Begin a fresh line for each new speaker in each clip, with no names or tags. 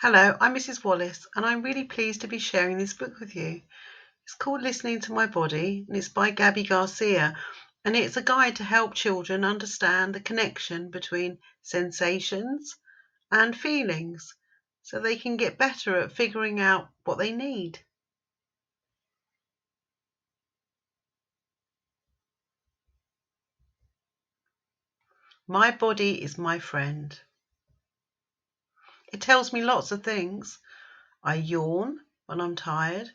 Hello, I'm Mrs. Wallace, and I'm really pleased to be sharing this book with you. It's called Listening to My Body, and it's by Gabi Garcia, and it's a guide to help children understand the connection between sensations and feelings so they can get better at figuring out what they need. My body is my friend. It tells me lots of things. I yawn when I'm tired.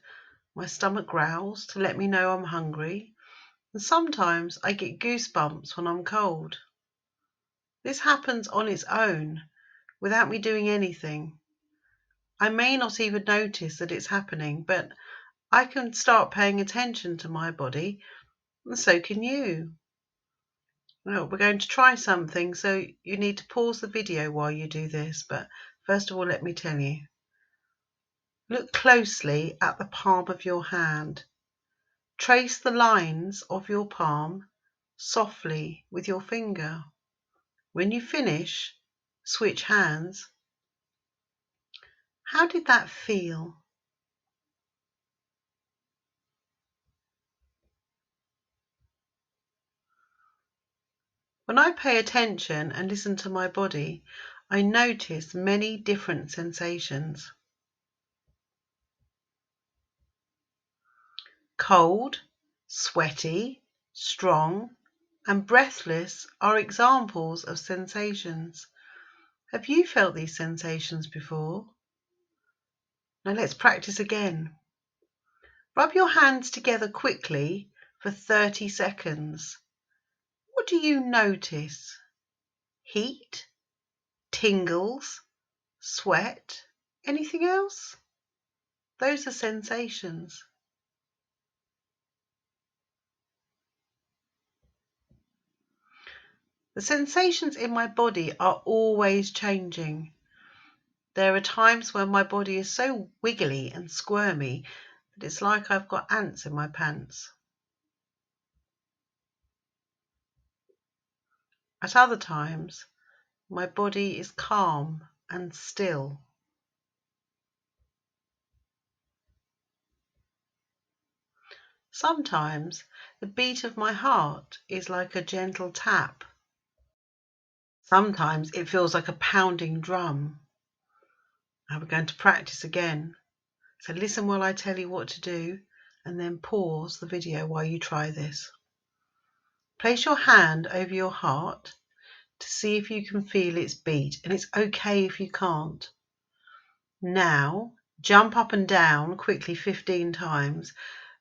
My stomach growls to let me know I'm hungry. And sometimes I get goosebumps when I'm cold. This happens on its own, without me doing anything. I may not even notice that it's happening, but I can start paying attention to my body, and so can you. Well, we're going to try something, so you need to pause the video while you do this, but first of all, let me tell you. Look closely at the palm of your hand. Trace the lines of your palm softly with your finger. When you finish, switch hands. How did that feel? When I pay attention and listen to my body, I notice many different sensations. Cold, sweaty, strong, and breathless are examples of sensations. Have you felt these sensations before? Now let's practice again. Rub your hands together quickly for 30 seconds. What do you notice? Heat? Tingles? Sweat? Anything else? Those are sensations. The sensations in my body are always changing. There are times when my body is so wiggly and squirmy that it's like I've got ants in my pants. At other times, my body is calm and still. Sometimes the beat of my heart is like a gentle tap. Sometimes it feels like a pounding drum. Now we're going to practice again. So listen while I tell you what to do, and then pause the video while you try this. Place your hand over your heart to see if you can feel its beat, and it's okay if you can't. Now, jump up and down quickly 15 times.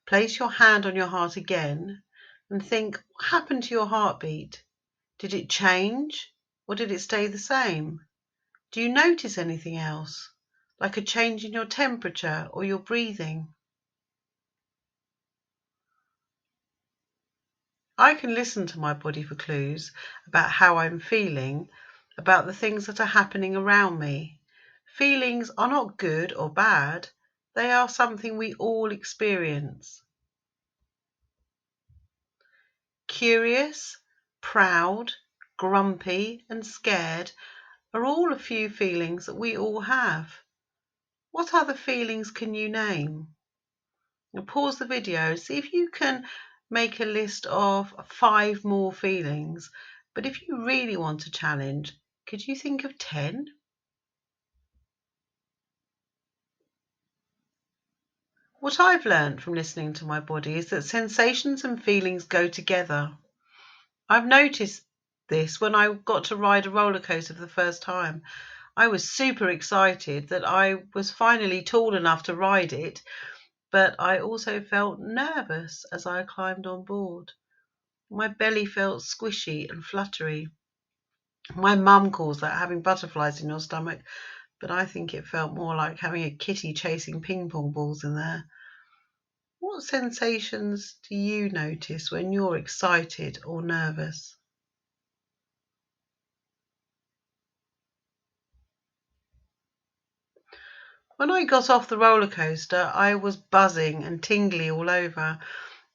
Place your hand on your heart again and think, what happened to your heartbeat? Did it change or did it stay the same? Do you notice anything else, like a change in your temperature or your breathing? I can listen to my body for clues about how I'm feeling, about the things that are happening around me. Feelings are not good or bad. They are something we all experience. Curious, proud, grumpy, and scared are all a few feelings that we all have. What other feelings can you name? Now pause the video, see if you can make a list of 5 more feelings. But if you really want a challenge, could you think of 10? What I've learned from listening to my body is that sensations and feelings go together. I've noticed this when I got to ride a roller coaster for the first time. I was super excited that I was finally tall enough to ride it, but I also felt nervous as I climbed on board. My belly felt squishy and fluttery. My mum calls that having butterflies in your stomach, but I think it felt more like having a kitty chasing ping pong balls in there. What sensations do you notice when you're excited or nervous? When I got off the roller coaster, I was buzzing and tingly all over.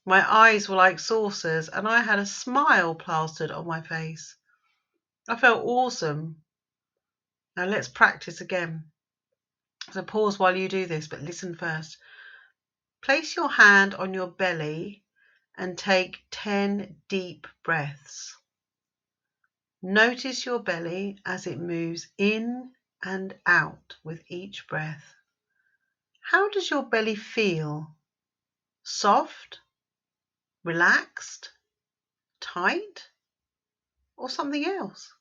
My eyes were like saucers and I had a smile plastered on my face. I felt awesome. Now let's practice again. So pause while you do this, but listen first. Place your hand on your belly and take 10 deep breaths. Notice your belly as it moves in and out with each breath. How does your belly feel? Soft? Relaxed? Tight? Or something else?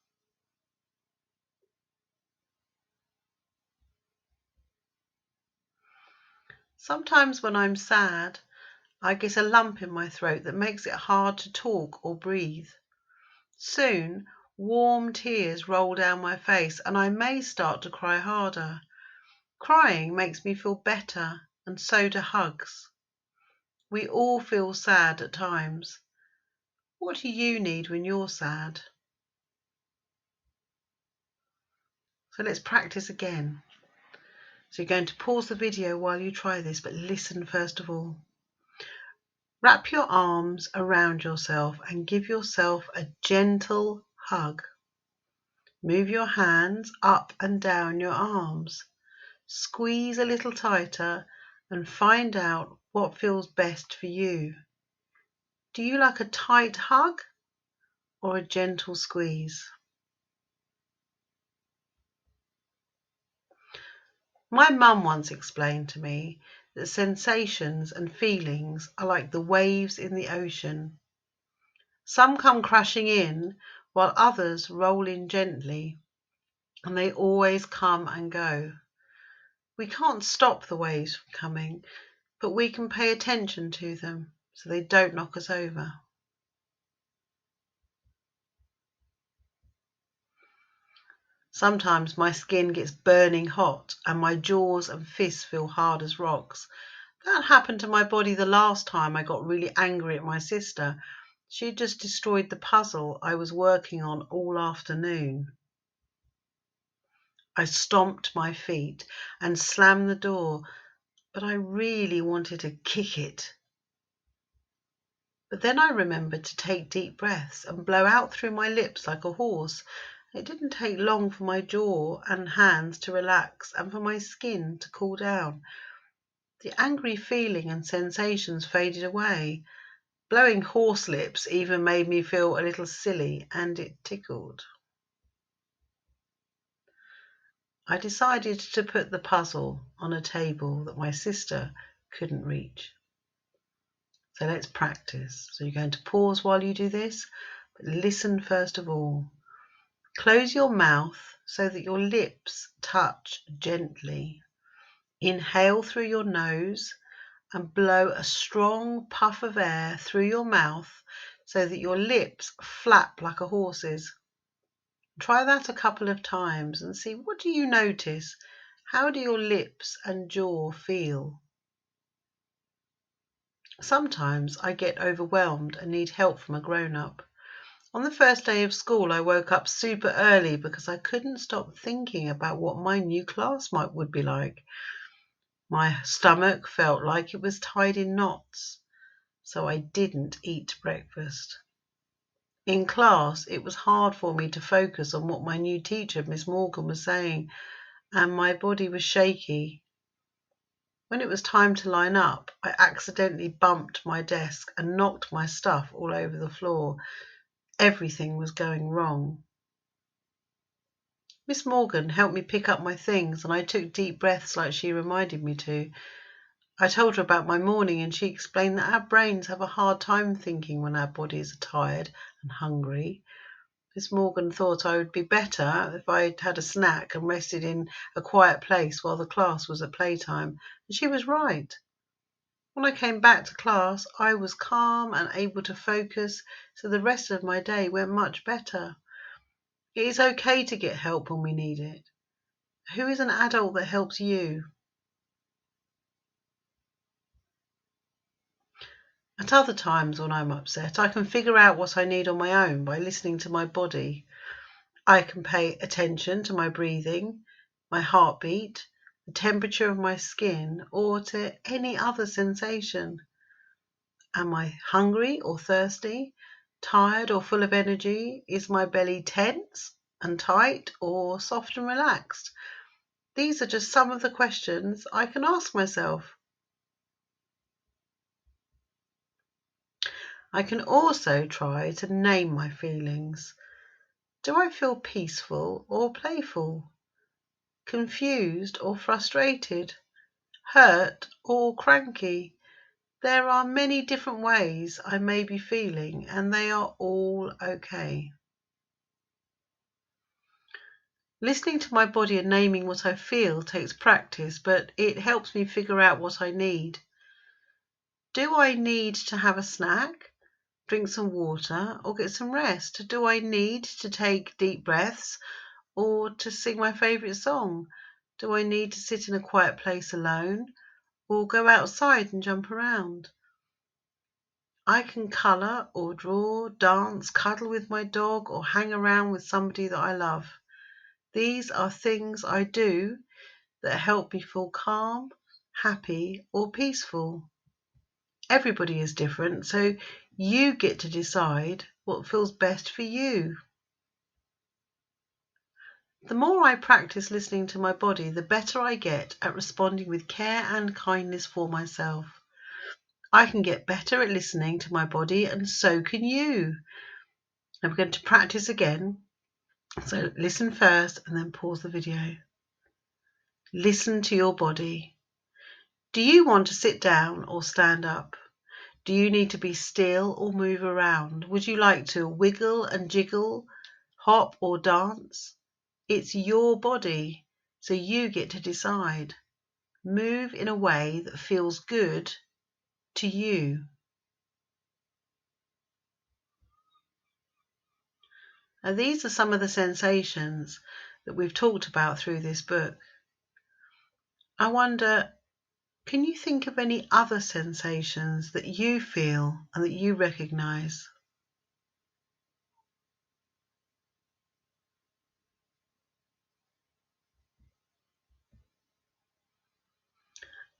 Sometimes when I'm sad, I get a lump in my throat that makes it hard to talk or breathe. Soon, warm tears roll down my face and I may start to cry harder. Crying makes me feel better, and so do hugs. We all feel sad at times. What do you need when you're sad? So let's practice again. So you're going to pause the video while you try this, but listen first of all. Wrap your arms around yourself and give yourself a gentle hug. Move your hands up and down your arms. Squeeze a little tighter and find out what feels best for you. Do you like a tight hug or a gentle squeeze? My mum once explained to me that sensations and feelings are like the waves in the ocean. Some come crashing in while others roll in gently, and they always come and go. We can't stop the waves from coming, but we can pay attention to them so they don't knock us over. Sometimes my skin gets burning hot and my jaws and fists feel hard as rocks. That happened to my body the last time I got really angry at my sister. She just destroyed the puzzle I was working on all afternoon. I stomped my feet and slammed the door, but I really wanted to kick it. But then I remembered to take deep breaths and blow out through my lips like a horse. It didn't take long for my jaw and hands to relax and for my skin to cool down. The angry feeling and sensations faded away. Blowing horse lips even made me feel a little silly, and it tickled. I decided to put the puzzle on a table that my sister couldn't reach. So let's practice. So you're going to pause while you do this, but listen first of all. Close your mouth so that your lips touch gently. Inhale through your nose and blow a strong puff of air through your mouth so that your lips flap like a horse's. Try that a couple of times and see, what do you notice? How do your lips and jaw feel? Sometimes I get overwhelmed and need help from a grown-up. On the first day of school, I woke up super early because I couldn't stop thinking about what my new classmate would be like. My stomach felt like it was tied in knots, so I didn't eat breakfast. In class, it was hard for me to focus on what my new teacher, Miss Morgan, was saying, and my body was shaky. When it was time to line up, I accidentally bumped my desk and knocked my stuff all over the floor. Everything was going wrong. Miss Morgan helped me pick up my things and I took deep breaths like she reminded me to. I told her about my morning and she explained that our brains have a hard time thinking when our bodies are tired and hungry. Miss Morgan thought I would be better if I had a snack and rested in a quiet place while the class was at playtime, and she was right. When I came back to class, I was calm and able to focus, so the rest of my day went much better. It is okay to get help when we need it. Who is an adult that helps you? At other times when I'm upset, I can figure out what I need on my own by listening to my body. I can pay attention to my breathing, my heartbeat, the temperature of my skin, or to any other sensation. Am I hungry or thirsty, tired or full of energy? Is my belly tense and tight or soft and relaxed? These are just some of the questions I can ask myself. I can also try to name my feelings. Do I feel peaceful or playful? Confused or frustrated? Hurt or cranky? There are many different ways I may be feeling, and they are all okay. Listening to my body and naming what I feel takes practice, but it helps me figure out what I need. Do I need to have a snack, drink some water, or get some rest? Do I need to take deep breaths or to sing my favourite song? Do I need to sit in a quiet place alone or go outside and jump around? I can colour or draw, dance, cuddle with my dog, or hang around with somebody that I love. These are things I do that help me feel calm, happy, or peaceful. Everybody is different, so you get to decide what feels best for you. The more I practice listening to my body, the better I get at responding with care and kindness for myself. I can get better at listening to my body, and so can you. I'm going to practice again. So listen first and then pause the video. Listen to your body. Do you want to sit down or stand up? Do you need to be still or move around? Would you like to wiggle and jiggle, hop or dance? It's your body, so you get to decide. Move in a way that feels good to you. Now, these are some of the sensations that we've talked about through this book. I wonder, can you think of any other sensations that you feel and that you recognise?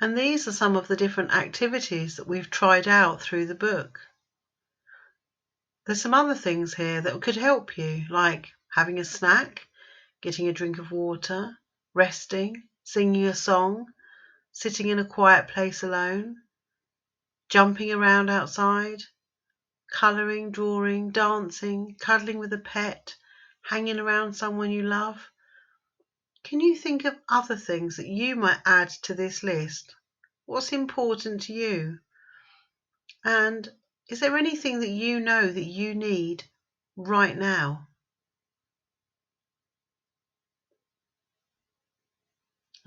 And these are some of the different activities that we've tried out through the book. There's some other things here that could help you, like having a snack, getting a drink of water, resting, singing a song, sitting in a quiet place alone, jumping around outside, colouring, drawing, dancing, cuddling with a pet, hanging around someone you love. Can you think of other things that you might add to this list? What's important to you? And is there anything that you know that you need right now?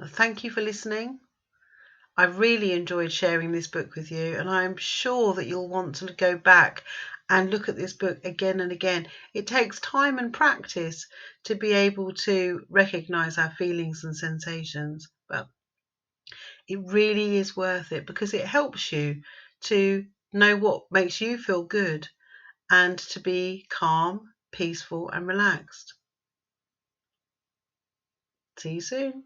Thank you for listening. I've really enjoyed sharing this book with you, and I'm sure that you'll want to go back and look at this book again and again. It takes time and practice to be able to recognise our feelings and sensations, but it really is worth it because it helps you to know what makes you feel good and to be calm, peaceful, and relaxed. See you soon.